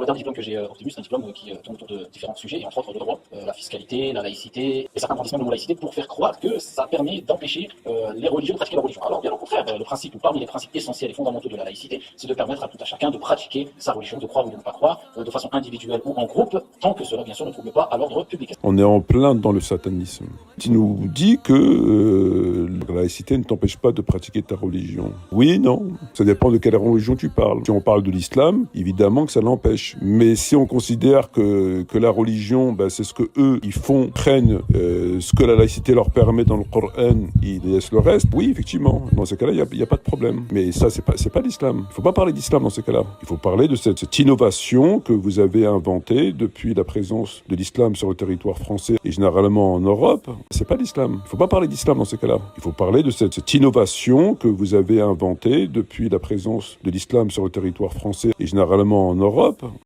dernier diplôme que j'ai obtenu, c'est un diplôme qui tourne autour de différents sujets, et entre autres le droit, la fiscalité, la laïcité, et certains grandissements de mot-laïcité pour faire croire que ça permet d'empêcher les religieux de pratiquer leur religion. Alors bien au contraire, le principe, ou parmi les principes essentiels et fondamentaux de la laïcité, c'est de permettre à tout à chacun de pratiquer sa religion, de croire ou de ne pas croire, de façon individuelle ou en groupe, tant que cela bien sûr ne trouble pas à l'ordre public. On est en plein dans le satanisme. Tu nous dis que la laïcité ne t'empêche pas de pratiquer ta religion. Oui, non. Ça dépend de quelle religion tu parles. Si on parle de l'islam, évidemment que ça l'empêche. Mais si on considère que la religion, c'est ce que eux, ils font, prennent ce que la laïcité leur permet dans le Coran, ils laissent le reste, oui, effectivement. Dans ces cas-là, il n'y a pas de problème. Mais ça, c'est pas l'islam. Il ne faut pas parler d'islam dans ces cas-là. Il faut parler de cette innovation que vous avez inventée depuis la présence de l'islam sur le territoire français et généralement en Europe. C'est pas l'islam. Il ne faut pas parler d'islam dans ces cas-là. Il faut parler de cette innovation que vous avez inventée depuis la présence de l'islam sur le territoire français et généralement en Europe.